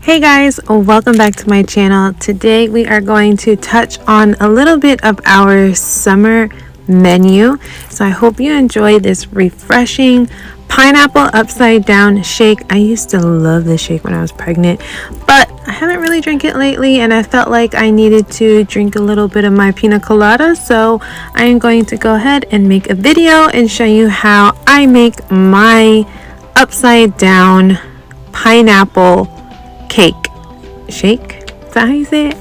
Hey guys, welcome back to my channel. Today we are going to touch on a little bit of our summer menu. So I hope you enjoy this refreshing pineapple upside down shake. I used to love this shake when I was pregnant, but I haven't really drank it lately and I felt like I needed to drink a little bit of my pina colada. So I am going to go ahead and make a video and show you how I make my upside down pineapple cake shake. Is that how you say it?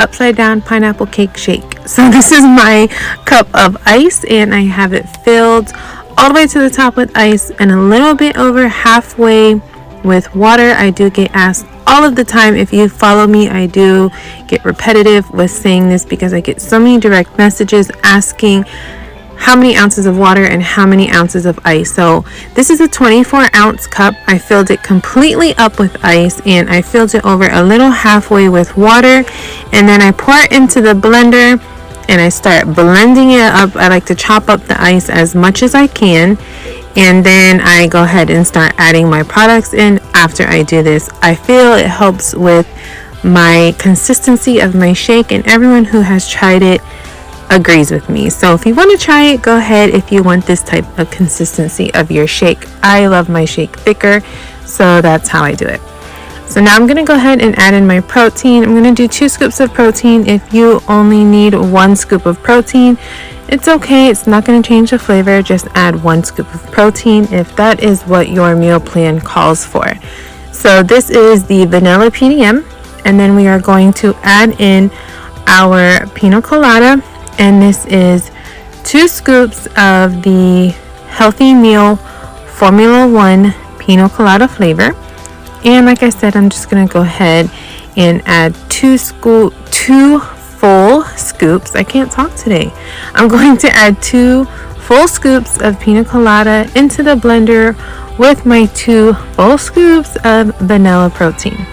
Upside down pineapple cake shake. So this is my cup of ice and I have it filled all the way to the top with ice and a little bit over halfway with water. I do get asked all of the time. If you follow me, I do get repetitive with saying this because I get so many direct messages asking how many ounces of water and how many ounces of ice. So this is a 24-ounce cup. I filled it completely up with ice and I filled it over a little halfway with water, and then I pour it into the blender and I start blending it up. I like to chop up the ice as much as I can, and then I go ahead and start adding my products in after I do this. I feel it helps with my consistency of my shake, and everyone who has tried it agrees with me. So if you want to try it, go ahead if you want this type of consistency of your shake. I love my shake thicker, so that's how I do it. So now I'm going to go ahead and add in my protein. I'm going to do 2 scoops of protein. If you only need 1 scoop of protein, it's okay. It's not going to change the flavor. Just add 1 scoop of protein if that is what your meal plan calls for. So this is the vanilla PDM, and then we are going to add in our pina colada. And this is 2 scoops of the Healthy Meal Formula 1 Pina Colada flavor. And like I said, I'm just going to go ahead and add 2 full scoops. I can't talk today. I'm going to add 2 full scoops of Pina Colada into the blender with my 2 full scoops of vanilla protein.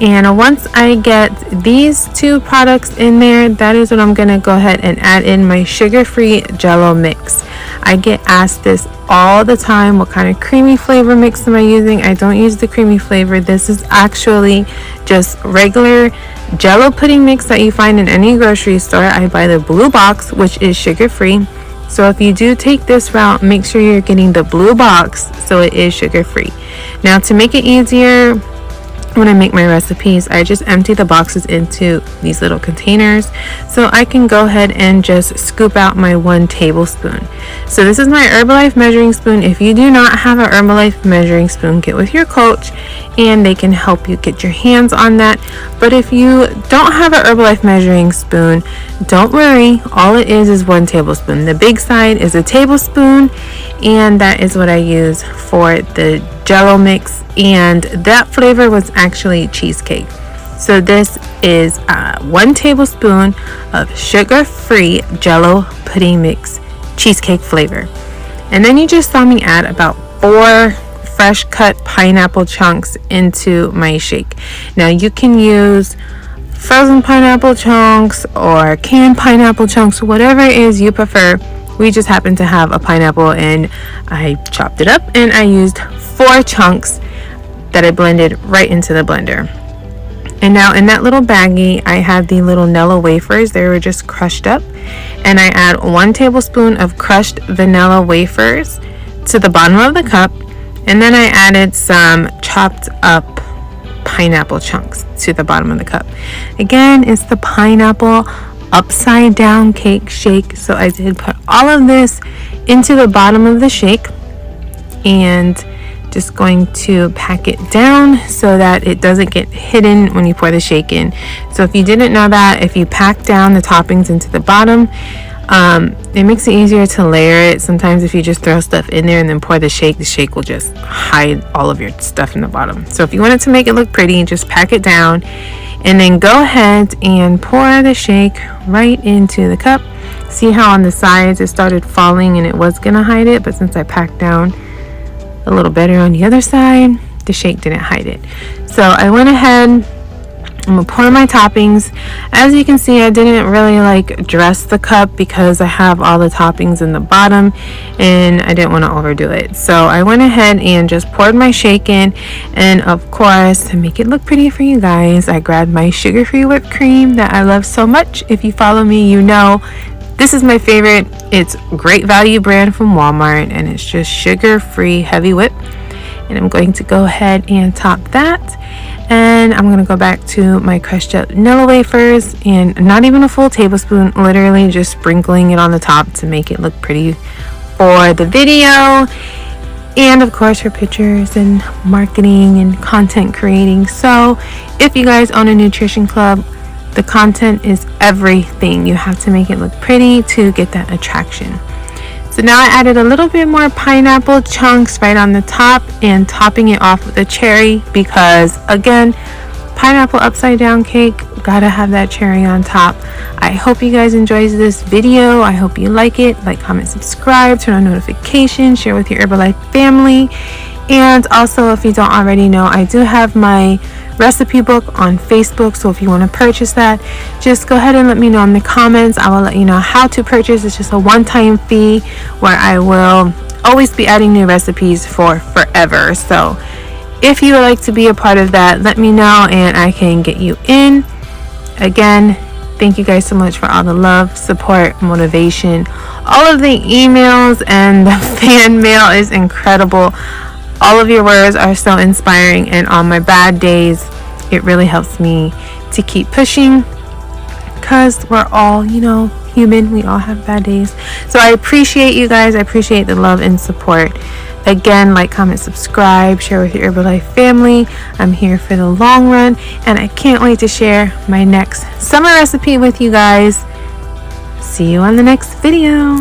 And once I get these 2 products in there, that is when I'm going to go ahead and add in my sugar-free Jello mix. I get asked this all the time, what kind of creamy flavor mix am I using? I don't use the creamy flavor. This is actually just regular Jello pudding mix that you find in any grocery store. I buy the blue box, which is sugar-free. So if you do take this route, make sure you're getting the blue box so it is sugar-free. Now to make it easier, when I make my recipes, I just empty the boxes into these little containers so I can go ahead and just scoop out my 1 tablespoon. So this is my Herbalife measuring spoon. If you do not have an Herbalife measuring spoon, get with your coach and they can help you get your hands on that. But if you don't have an Herbalife measuring spoon, don't worry. All it is 1 tablespoon. The big side is a tablespoon, and that is what I use for the Jello mix, and that flavor was actually cheesecake. So this is 1 tablespoon of sugar-free Jello pudding mix cheesecake flavor. And then you just saw me add about 4 fresh cut pineapple chunks into my shake. Now you can use frozen pineapple chunks or canned pineapple chunks, whatever it is you prefer. We just happen to have a pineapple and I chopped it up and I used 4 chunks that I blended right into the blender. And now in that little baggie, I have the little Nella wafers. They were just crushed up, and I add 1 tablespoon of crushed vanilla wafers to the bottom of the cup, and then I added some chopped up pineapple chunks to the bottom of the cup. Again, it's the pineapple upside down cake shake. So I did put all of this into the bottom of the shake, and just going to pack it down so that it doesn't get hidden when you pour the shake in. So if you didn't know that, if you pack down the toppings into the bottom, it makes it easier to layer it. Sometimes if you just throw stuff in there and then pour the shake will just hide all of your stuff in the bottom. So if you want it to make it look pretty, just pack it down and then go ahead and pour the shake right into the cup. See how on the sides it started falling and it was gonna hide it, but since I packed down a little better on the other side, the shake didn't hide it. So I went ahead I'm gonna pour my toppings. As you can see, I didn't really like dress the cup because I have all the toppings in the bottom and I didn't want to overdo it. So I went ahead and just poured my shake in, and of course, to make it look pretty for you guys, I grabbed my sugar-free whipped cream that I love so much. If you follow me, you know this is my favorite. It's Great Value brand from Walmart, and it's just sugar-free heavy whip. And I'm going to go ahead and top that. And I'm going to go back to my crushed up vanilla wafers, and not even a full tablespoon, literally just sprinkling it on the top to make it look pretty for the video. And of course for pictures and marketing and content creating. So if you guys own a nutrition club, the content is everything. You have to make it look pretty to get that attraction. So now I added a little bit more pineapple chunks right on the top and topping it off with a cherry because, again, pineapple upside down cake, gotta have that cherry on top. I hope you guys enjoyed this video. I hope you like it. Like, comment, subscribe, turn on notifications, share with your Herbalife family. And also, if you don't already know, I do have my recipe book on Facebook, so if you want to purchase that, just go ahead and let me know in the comments. I will let you know how to purchase. It's just a one-time fee where I will always be adding new recipes for forever. So if you would like to be a part of that, let me know and I can get you in. Again, thank you guys so much for all the love, support, motivation. All of the emails and the fan mail is incredible. All of your words are so inspiring, and on my bad days, it really helps me to keep pushing because we're all, human. We all have bad days. So I appreciate you guys. I appreciate the love and support. Again, like, comment, subscribe, share with your Herbalife family. I'm here for the long run, and I can't wait to share my next summer recipe with you guys. See you on the next video.